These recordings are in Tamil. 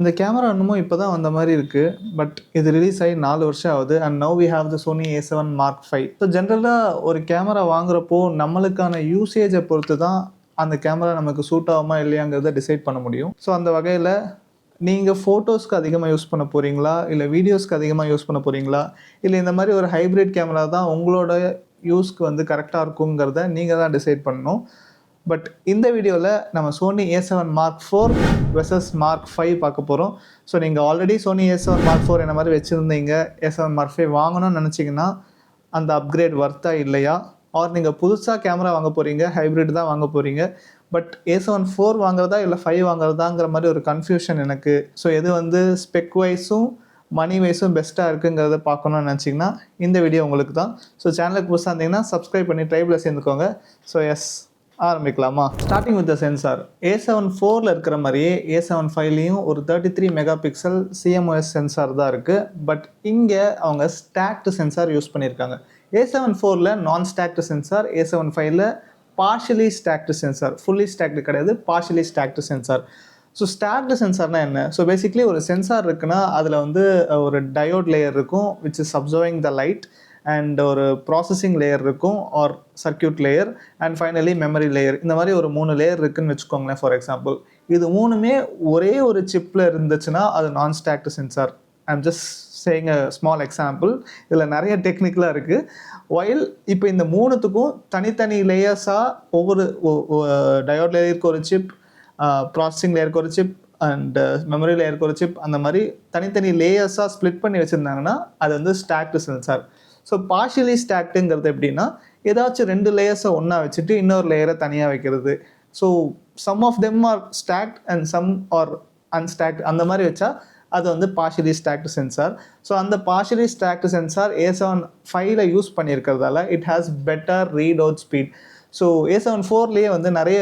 இந்த கேமரா என்னமோ இப்போ தான் வந்த மாதிரி இருக்குது. பட் இது ரிலீஸ் ஆகி 4 வருஷம் ஆகுது. And now we have the Sony A7 Mark V. So ஜென்ரலாக ஒரு கேமரா வாங்குறப்போ நம்மளுக்கான யூசேஜை பொறுத்து தான் அந்த கேமரா நமக்கு சூட் ஆகுமா இல்லையாங்கிறத டிசைட் பண்ண முடியும். ஸோ அந்த வகையில் நீங்கள் ஃபோட்டோஸ்க்கு அதிகமாக யூஸ் பண்ண போகிறீங்களா, இல்லை வீடியோஸ்க்கு அதிகமாக யூஸ் பண்ண போகிறீங்களா, இல்லை இந்த மாதிரி ஒரு ஹைப்ரிட் கேமரா தான் உங்களோட யூஸ்க்கு வந்து கரெக்டாக இருக்குங்கிறத நீங்கள் தான் டிசைட் பண்ணணும். பட் இந்த வீடியோவில் நம்ம Sony A7 Mark IV versus Mark V பார்க்க போகிறோம். ஸோ நீங்கள் already Sony A7 Mark IV என்ன மாதிரி வச்சுருந்தீங்க, A7 Mark V வாங்கணும்னு நினச்சிங்கன்னா அந்த அப்கிரேட் வர்த்தா இல்லையா, ஆர் நீங்கள் புதுசாக கேமரா வாங்க போகிறீங்க, ஹைப்ரிட் தான் வாங்க போகிறீங்க, பட் A7 IV வாங்குறதா இல்லை 5 வாங்குறதாங்கிற மாதிரி ஒரு கன்ஃபியூஷன் எனக்கு. ஸோ எது வந்து ஸ்பெக் வைஸும் மணி வைஸும் பெஸ்ட்டாக இருக்குங்கிறத பார்க்கணும்னு நினச்சிங்கன்னா இந்த வீடியோ உங்களுக்கு தான். ஸோ சேனலுக்கு புதுசாக இருந்தீங்கன்னா சப்ஸ்கிரைப் பண்ணி ட்ரைபில் சேர்ந்துக்கோங்க. ஸோ ஆரம்பிக்கலாமா? Starting with the sensor. A7 IV இருக்கிற மாதிரியே A7 Vலையும் ஒரு 33 மெகா பிக்சல் CMOS சென்சார் தான் இருக்குது. பட் இங்கே அவங்க ஸ்டாக்டு சென்சார் யூஸ் பண்ணியிருக்காங்க. A7 IV non stacked sensor, A7 Vல partially stacked sensor. Fully stacked கிடையாது, partially stacked sensor. So stacked சென்சார்னால் என்ன? ஸோ பேசிக்லி ஒரு சென்சார் இருக்குன்னா அதில் வந்து ஒரு டயோட் லேயர் இருக்கும் which is absorbing the light, and ஒரு ப்ராசஸிங் லேயர் இருக்கும் or circuit layer, and finally memory layer. இந்த மாதிரி ஒரு 3 லேயர் இருக்குதுன்னு வச்சுக்கோங்களேன். ஃபார் எக்ஸாம்பிள் இது 3மே ஒரே ஒரு சிப்பில் இருந்துச்சுன்னா அது நான் stacked sensor. I'm just saying a small example. இதில் நிறைய டெக்னிக்கலாக இருக்குது. ஒயில் இப்போ இந்த 3த்துக்கும் தனித்தனி லேயர்ஸாக ஒவ்வொரு டயோட் லேயருக்கு ஒரு சிப், ப்ராசஸிங் லேயருக்கு ஒரு சிப், அண்ட் மெமரி லேயருக்கு ஒரு சிப், அந்த மாதிரி தனித்தனி லேயர்ஸாக ஸ்ப்ளிட் பண்ணி வச்சுருந்தாங்கன்னா அது வந்து ஸ்டாக்டு சென்சார். ஸோ பார்ஷியலி ஸ்டாக்டுங்கிறது எப்படின்னா ஏதாச்சும் 2 லேயர்ஸை ஒன்றா வச்சுட்டு இன்னொரு லேயரை தனியாக வைக்கிறது. So some of them are stacked and some are unstacked, அந்த மாதிரி வச்சா அது வந்து பார்ஷியலி ஸ்டாக்டு சென்சார். ஸோ அந்த பார்ஷியலி ஸ்டாக்டு சென்சார் A7 Vல யூஸ் பண்ணியிருக்கிறதால it has better read out speed. So A7 IVலேயே வந்து நிறைய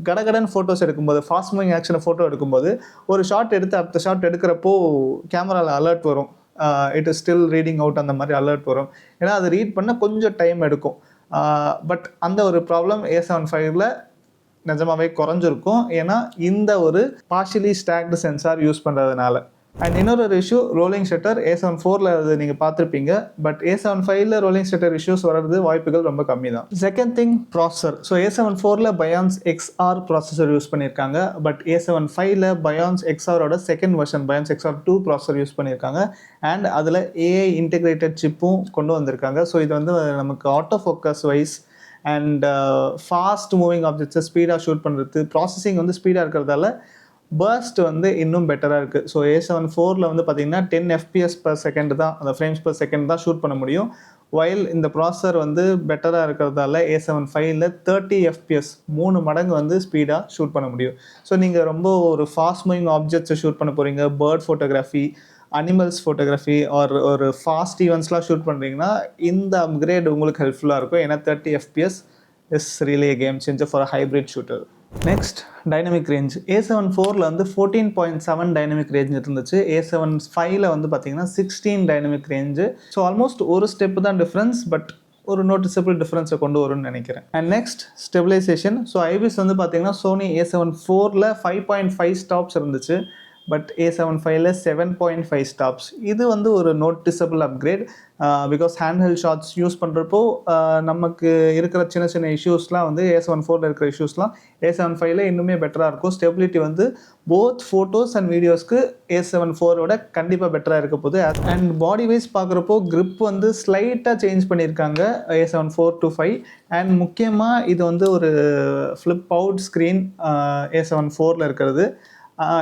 கடகடன் ஃபோட்டோஸ் எடுக்கும்போது, ஃபாஸ்ட் மூவிங் ஆக்ஷனை ஃபோட்டோ எடுக்கும்போது ஒரு ஷாட் எடுத்து அடுத்த ஷாட் எடுக்கிறப்போ கேமராவில் அலர்ட் வரும், it is still reading out, அந்த மாதிரி அலர்ட் வரும். ஏன்னா அது ரீட் பண்ண கொஞ்சம் டைம் எடுக்கும். பட் அந்த ஒரு ப்ராப்ளம் A7 Vல நிஜமாவே குறைஞ்சிருக்கும், ஏன்னா இந்த ஒரு பார்ஷியலி ஸ்டாக்டு சென்சார் யூஸ் பண்ணுறதுனால. அண்ட் இன்னொரு இஷ்யூ ரோலிங் ஷட்டர். A7 IVல அது நீங்கள் பார்த்துருப்பீங்க, பட் A7 Vல ரோலிங் ஷட்டர் இஷ்யூஸ் வர்றது வாய்ப்புகள் ரொம்ப கம்மி தான். Second thing, processor. So A7 IVல பயான்ஸ் XR ப்ராசஸர் யூஸ் பண்ணியிருக்காங்க, பட் A7 Vல பயான்ஸ் XRோட second version Bionz XR2 processor use பண்ணியிருக்காங்க. அண்ட் அதில் AI இன்டெகிரேட்டட் சிப்பும் கொண்டு வந்திருக்காங்க. ஸோ இது வந்து நமக்கு auto focus wise and fast moving ஆப்ஜெக்ட்ஸை ஸ்பீடாக ஷூட் பண்ணுறது, ப்ராசஸிங் வந்து ஸ்பீடாக இருக்கிறதால பர்ஸ்ட் வந்து இன்னும் பெட்டராக இருக்குது. ஸோ A7 IVல வந்து பார்த்திங்கன்னா 10 FPS per second தான், அந்த ஃப்ரேம்ஸ் per second தான் ஷூட் பண்ண முடியும். வைல் இந்த ப்ராசஸர் வந்து பெட்டராக இருக்கிறதால A7 Vல 30 FPS 3 மடங்கு வந்து ஸ்பீடாக ஷூட் பண்ண முடியும். ஸோ நீங்கள் ரொம்ப ஒரு ஃபாஸ்ட் மூவிங் ஆப்ஜெக்ட்ஸை ஷூட் பண்ண போகிறீங்க, bird photography, animals photography or ஒரு ஃபாஸ்ட் ஈவெண்ட்ஸ்லாம் ஷூட் பண்ணுறீங்கன்னா இந்த அப்கிரேட் உங்களுக்கு ஹெல்ப்ஃபுல்லாக இருக்கும். ஏன்னா 30 FPS is really a game changer for a hybrid shooter. Next, dynamic range. A7 IVல வந்து 14.7 டைனமிக் ரேஞ்ச் இருந்துச்சு. A7 Vல வந்து பார்த்தீங்கன்னா 16 டைனமிக் ரேஞ்சு. ஸோ ஆல்மோஸ்ட் ஒரு ஸ்டெப் தான் டிஃப்ரென்ஸ், பட் ஒரு நோட்டிசபிள் டிஃப்ரென்ஸை கொண்டு வரும்னு நினைக்கிறேன். And next, stabilization. So IBIS வந்து பார்த்தீங்கன்னா Sony A7 IVல 5.5 ஸ்டாப்ஸ் இருந்துச்சு, பட் A7 Vல 7.5 ஸ்டாப்ஸ். இது வந்து ஒரு noticeable upgrade. Because hand shots use பண்ணுறப்போ நமக்கு இருக்கிற சின்ன சின்ன இஷ்யூஸ்லாம் வந்து A7 IVல இருக்கிற இஷ்யூஸ்லாம் A7 Vல இன்னுமே பெட்டராக இருக்கும். ஸ்டெபிலிட்டி வந்து போத் ஃபோட்டோஸ் அண்ட் வீடியோஸ்க்கு A7 IVோட கண்டிப்பாக பெட்டராக இருக்க போகுது. அண்ட் பாடி வைஸ் பார்க்குறப்போ grip வந்து ஸ்லைட்டாக சேஞ்ச் பண்ணியிருக்காங்க A7 IV to 5. அண்ட் முக்கியமாக இது வந்து ஒரு ஃப்ளிப் அவுட் ஸ்க்ரீன் A7 IVல இருக்கிறது.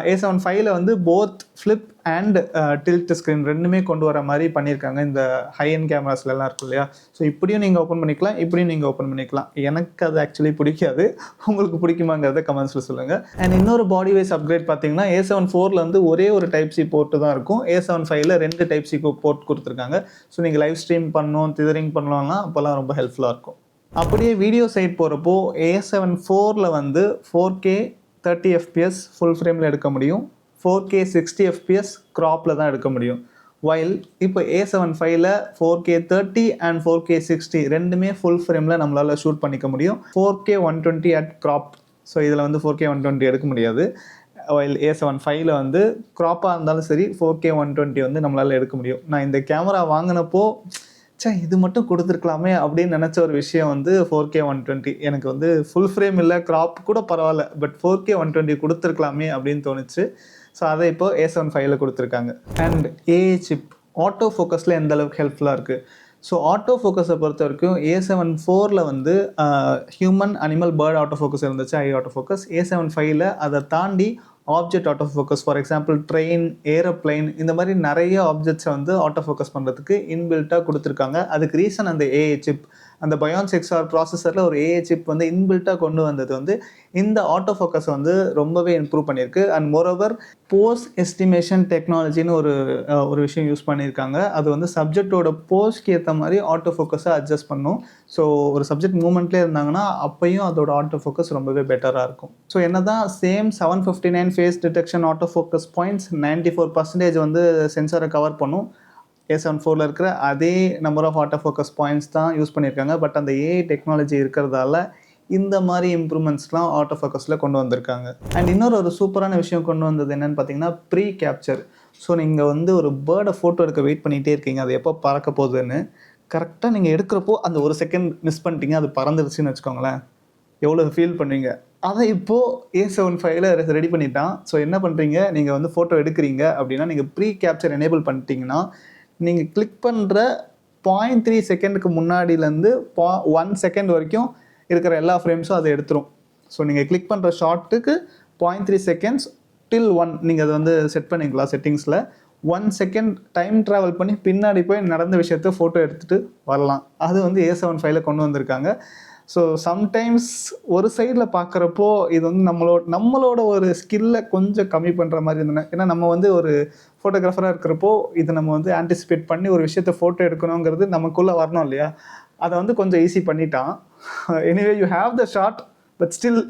A7 Vல வந்து both flip and tilt screen ரெண்டுமே கொண்டு வர மாதிரி பண்ணியிருக்காங்க. இந்த ஹை அண்ட் கேமராஸ்லாம் இருக்கும் இல்லையா, ஸோ இப்படியும் நீங்கள் ஓப்பன் பண்ணிக்கலாம், இப்படியும் நீங்கள் ஓப்பன் பண்ணிக்கலாம். எனக்கு அது ஆக்சுவலி பிடிக்காது, உங்களுக்கு பிடிக்குமாங்கிறத கமெண்ட்ஸில் சொல்லுங்கள். அண்ட் இன்னொரு பாடி வைஸ் அப்கிரேட் பார்த்தீங்கன்னா A7 IVல வந்து ஒரே ஒரு டைப் சி போர்ட்டு தான் இருக்கும். A7 Vல 2 டைப் சி போர்ட் கொடுத்துருக்காங்க. ஸோ நீங்கள் லைவ் ஸ்ட்ரீம் பண்ணணும், திதரிங் பண்ணலாம்னா அப்போல்லாம் ரொம்ப ஹெல்ப்ஃபுல்லாக இருக்கும். அப்படியே வீடியோ சைட் போகிறப்போ A7 IVல வந்து 4K 30 FPS ஃபுல் ஃப்ரேமில் எடுக்க முடியும், 4K 60 FPS க்ராப்பில் தான் எடுக்க முடியும். வைல் இப்போ A7 Vல 4K 30 அண்ட் 4K 60 ரெண்டுமே ஃபுல் ஃப்ரேமில் நம்மளால் ஷூட் பண்ணிக்க முடியும். 4K 120 at graph. ஸோ இதில் வந்து 4K 120 எடுக்க முடியாது. A7 வந்து க்ராப்பாக இருந்தாலும் சரி 4K 120 வந்து நம்மளால் எடுக்க முடியும். நான் இந்த கேமரா வாங்கினப்போ இது மட்டும் கொடுத்துருக்கலாமே அப்படின்னு நினச்ச ஒரு விஷயம் வந்து 4K 120. எனக்கு வந்து ஃபுல் ஃப்ரேம் இல்லை, க்ராப் கூட பரவாயில்ல, பட் 4K 120 கொடுத்துருக்கலாமே அப்படின்னு தோணுச்சு. ஸோ அதை இப்போ A7 கொடுத்துருக்காங்க. அண்ட் ஏஐ சிப் ஆட்டோ ஃபோக்கஸில் எந்த அளவுக்கு ஹெல்ப்ஃபுல்லாக இருக்குது. ஸோ ஆட்டோ ஃபோக்கஸை பொறுத்த வரைக்கும் A7 வந்து human, animal, bird auto focus இருந்துச்சு, ஐ ஆட்டோ ஃபோக்கஸ். A7 அதை தாண்டி object auto focus, for example train, aeroplane, இந்த மாதிரி நிறைய ஆப்ஜெக்ட்ஸை வந்து ஆட்டோ ஃபோக்கஸ் பண்ணுறதுக்கு இன்பில்ட்டாக கொடுத்துருக்காங்க. அதுக்கு ரீசன் அந்த ஏஐ சிப், அந்த பயான்ஸ் XR ப்ராசஸரில் ஒரு ஏஐ சிப் வந்து இன்பில்ட்டாக கொண்டு வந்தது வந்து இந்த ஆட்டோ ஃபோக்கஸை வந்து ரொம்பவே இம்ப்ரூவ் பண்ணியிருக்கு. அண்ட் மோரோவர் போஸ் எஸ்டிமேஷன் டெக்னாலஜின்னு ஒரு விஷயம் யூஸ் பண்ணியிருக்காங்க. அது வந்து சப்ஜெக்டோட போஸ்க்கு ஏற்ற மாதிரி ஆட்டோ ஃபோக்கஸை அட்ஜஸ்ட் பண்ணும். ஸோ ஒரு சப்ஜெக்ட் மூமெண்ட்லேயே இருந்தாங்கன்னா அப்பையும் அதோட ஆட்டோ ஃபோக்கஸ் ரொம்பவே பெட்டராக இருக்கும். ஸோ என்ன தான் same 759 face detection auto focus points 94% வந்து சென்சாரை கவர் பண்ணும். A7 இருக்கிற அதே number of auto focus points தான் யூஸ் பண்ணியிருக்காங்க. பட் அந்த ஏஐ டெக்னாலஜி இருக்கிறதால இந்த மாதிரி இம்ப்ரூவ்மெண்ட்ஸ்லாம் ஆட்டோ ஃபோக்கஸில் கொண்டு வந்திருக்காங்க. அண்ட் இன்னொரு சூப்பரான விஷயம் கொண்டு வந்தது என்னென்னு பார்த்தீங்கன்னா ப்ரீ கேப்சர். ஸோ நீங்கள் வந்து ஒரு பேர்டை ஃபோட்டோ எடுக்க வெயிட் பண்ணிகிட்டே இருக்கீங்க, அது எப்போ பறக்க போகுதுன்னு. கரெக்டாக நீங்கள் எடுக்கிறப்போ அந்த ஒரு செகண்ட் மிஸ் பண்ணிட்டீங்க, அது பறந்துருச்சுன்னு வச்சுக்கோங்களேன், எவ்வளோ ஃபீல் பண்ணுவீங்க. அதை இப்போது A7 ரெடி பண்ணிட்டான். ஸோ என்ன பண்ணுறீங்க, நீங்கள் வந்து ஃபோட்டோ எடுக்கிறீங்க அப்படின்னா நீங்கள் ப்ரீ கேப்சர் எனேபிள் பண்ணிட்டீங்கன்னா நீங்கள் கிளிக் பண்ணுற 0.3 செகண்டுக்கு முன்னாடியிலேருந்து 1 செகண்ட் வரைக்கும் இருக்கிற எல்லா ஃப்ரேம்ஸும் அதை எடுத்துரும். ஸோ நீங்கள் கிளிக் பண்ணுற ஷார்ட்டுக்கு 0.3 செகண்ட்ஸ் டில் 1 நீங்கள் அதை வந்து செட் பண்ணிக்கலாம் செட்டிங்ஸில். 1 செகண்ட் டைம் ட்ராவல் பண்ணி பின்னாடி போய் நடந்த விஷயத்த ஃபோட்டோ எடுத்துகிட்டு வரலாம். அது வந்து A7 கொண்டு வந்திருக்காங்க. ஸோ சம்டைம்ஸ் ஒரு சைடில் பார்க்குறப்போ இது வந்து நம்மளோட ஒரு ஸ்கில்லை கொஞ்சம் கம்மி பண்ணுற மாதிரி இருந்தேன். ஏன்னா நம்ம வந்து ஒரு ஃபோட்டோகிராஃபராக இருக்கிறப்போ இது நம்ம வந்து ஆன்டிசிபேட் பண்ணி ஒரு விஷயத்தை ஃபோட்டோ எடுக்கணுங்கிறது நமக்குள்ளே வரணும் இல்லையா, அதை வந்து கொஞ்சம் ஈஸி பண்ணிட்டான். Anyway you have the shot, but still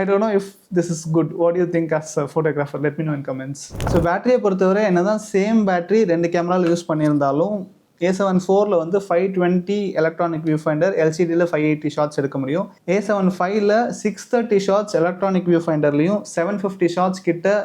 I don't know if this is good. What do you think as a photographer? Let me know in comments. So பேட்டரியை பொறுத்தவரை என்னதான் சேம் பேட்டரி 2 கேமராவில் யூஸ் பண்ணியிருந்தாலும் A7 வந்து 520 எலக்ட்ரானிக் வியூ ஃபைண்டர், LCDயில் 580 ஷாட்ஸ் எடுக்க முடியும். A7 630 ஷாட்ஸ் எலக்ட்ரானிக் வியூ ஃபைண்டர்லையும் 750 ஷாட்ஸ் கிட்ட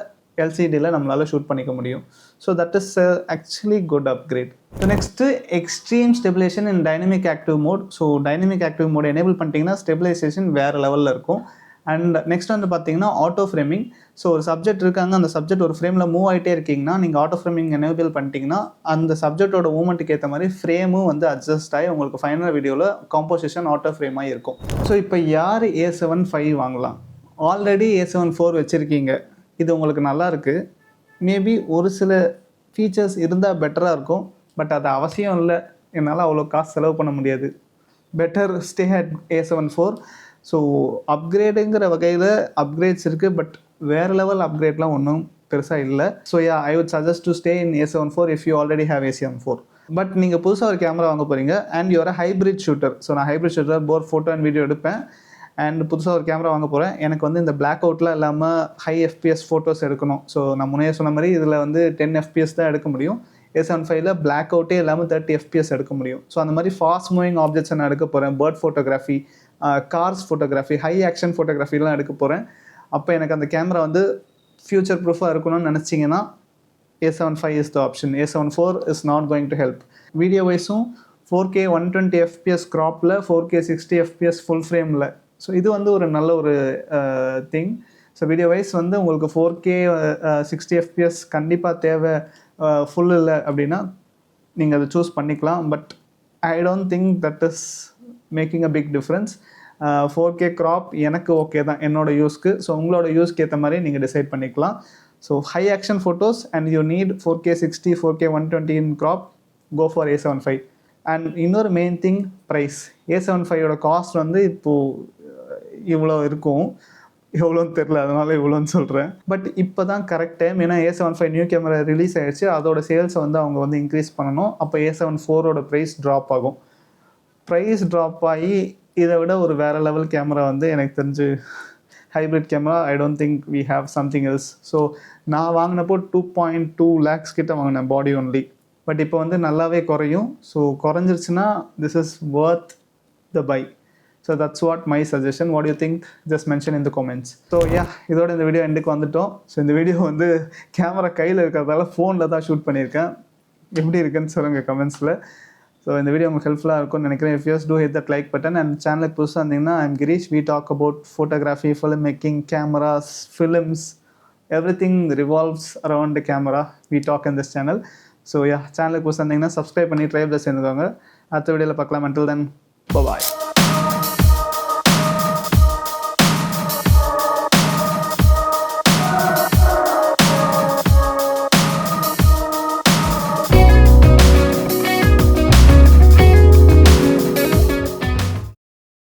LCDயில் நம்மளால் ஷூட் பண்ணிக்க முடியும். So that is actually good upgrade. So next extreme stabilization in dynamic active mode. So dynamic active mode enable பண்ணிட்டீங்கன்னா ஸ்டெபிலைசேஷன் வேறு லெவலில் இருக்கும். அண்ட் நெக்ஸ்ட் வந்து பார்த்தீங்கன்னா ஆட்டோ ஃப்ரேமிங். ஸோ ஒரு சப்ஜெக்ட் இருக்காங்க, அந்த சப்ஜெக்ட் ஒரு ஃப்ரேமில் மூவ் ஆகிட்டே இருக்கீங்கன்னா நீங்கள் ஆட்டோ ஃப்ரேமிங் எனேபிள் பண்ணிட்டீங்கன்னா அந்த சப்ஜெக்டோட மூவ்மெண்ட்டுக்கு ஏற்ற மாதிரி ஃப்ரேமும் வந்து அட்ஜஸ்ட் ஆகி உங்களுக்கு ஃபைனல் வீடியோவில் காம்போசிஷன் ஆட்டோ ஃப்ரேமாக இருக்கும். ஸோ இப்போ யார் A7 வாங்கலாம்? ஆல்ரெடி A7 வச்சுருக்கீங்க, இது உங்களுக்கு நல்லா இருக்குது, மேபி ஒரு சில ஃபீச்சர்ஸ் இருந்தால் பெட்டராக இருக்கும், பட் அது அவசியம் இல்லை, என்னால் அவ்வளோ காசு செலவு பண்ண முடியாது, better stay at A7. So அப்கிரேடுங்கிற வகையில் அப்கிரேட்ஸ் இருக்குது, பட் வேறு லெவல் அப்கிரேட்லாம் ஒன்றும் பெருசாக இல்லை. So I would suggest to stay in A7 if you already have A7. But நீங்கள் புதுசாக ஒரு கேமரா வாங்க போகிறீங்க and you're hybrid shooter. So நான் hybrid shooter, for photo and video எடுப்பேன் அண்ட் புதுசாக ஒரு கேமரா வாங்க போகிறேன். எனக்கு வந்து இந்த பிளாக் அவுட்லாம் இல்லாமல் ஹை FPS ஃபோட்டோஸ் எடுக்கணும். ஸோ நான் முன்னே சொன்ன மாதிரி இதில் வந்து 10 FPS தான் எடுக்க முடியும். A7 பிளாக் அவுட்டே இல்லாமல் 30 FPS எடுக்க முடியும். ஸோ அந்த மாதிரி ஃபாஸ்ட் மூவிங் ஆப்ஜெக்ட்ஸை நான் எடுக்க போகிறேன், bird photography, cars photography, high action ஃபோட்டோகிராஃபிலாம் எடுக்க போகிறேன். அப்போ எனக்கு அந்த கேமரா வந்து ஃபியூச்சர் ப்ரூஃபாக இருக்கணும்னு நினச்சிங்கன்னா A7 is the option. A7 is not going to help. Video வைஸும் 4K 120 FPS க்ராப்பில், 4K 60 FPS ஃபுல் ஃப்ரேமில். ஸோ இது வந்து ஒரு நல்ல ஒரு திங். ஸோ வீடியோ வைஸ் வந்து உங்களுக்கு 4K 60 FPS கண்டிப்பாக தேவை, ஃபுல் இல்லை அப்படின்னா நீங்கள் அதை சூஸ் பண்ணிக்கலாம். But I don't think that is making a big difference. 4K crop எனக்கு ஓகே தான் என்னோடய யூஸ்க்கு. ஸோ உங்களோட யூஸ்க்கு ஏற்ற மாதிரி நீங்கள் டிசைட் பண்ணிக்கலாம். So high action photos and you need 4K 60, 4K 120 in crop, go for A7. And இன்னொரு main thing, price. A7 cost வந்து இப்போது இவ்வளோ இருக்கும், எவ்வளோன்னு தெரில, அதனால இவ்வளோன்னு சொல்கிறேன். பட் இப்போ தான் கரெக்ட் டைம். ஏன்னா A7 நியூ கேமரா ரிலீஸ் ஆகிடுச்சு, அதோட சேல்ஸை வந்து அவங்க வந்து இன்க்ரீஸ் பண்ணணும். அப்போ A7 ப்ரைஸ் ட்ராப் ஆகும். ப்ரைஸ் ட்ராப் ஆகி இதை விட ஒரு வேறு லெவல் கேமரா வந்து எனக்கு தெரிஞ்சு hybrid camera, I don't think we have something else. So நான் வாங்கினப்போ 2.2 lakhs கிட்ட வாங்கினேன் பாடி ஒன்லி. பட் இப்போ வந்து நல்லாவே குறையும். ஸோ குறைஞ்சிருச்சுன்னா this is worth the buy. So that's what my suggestion. What you think? Just mention in the comments. So இதோட இந்த வீடியோ எண்டுக்கு வந்துட்டோம். ஸோ இந்த வீடியோ வந்து கேமரா கையில் இருக்கிறதால ஃபோனில் தான் ஷூட் பண்ணியிருக்கேன். எப்படி இருக்குன்னு சொல்லுங்கள் கமெண்ட்ஸில். ஸோ இந்த வீடியோ உங்களுக்கு ஹெல்ப்ஃபுல்லாக இருக்கும்னு நினைக்கிறேன். If use do hit that like button. And சேனலுக்கு புதுசாக இருந்தீங்கன்னா I'm Girish. We talk about photography, film making, cameras, films, everything revolves around the camera. We talk in this channel. So சேனலுக்கு புதுசாக இருந்தீங்கன்னா சப்ஸ்கிரைப் பண்ணி ட்ரைப்ல சேர்ந்துக்கோங்க. அடுத்த வீடியோவில் பார்க்கலாம். Until then, bye bye.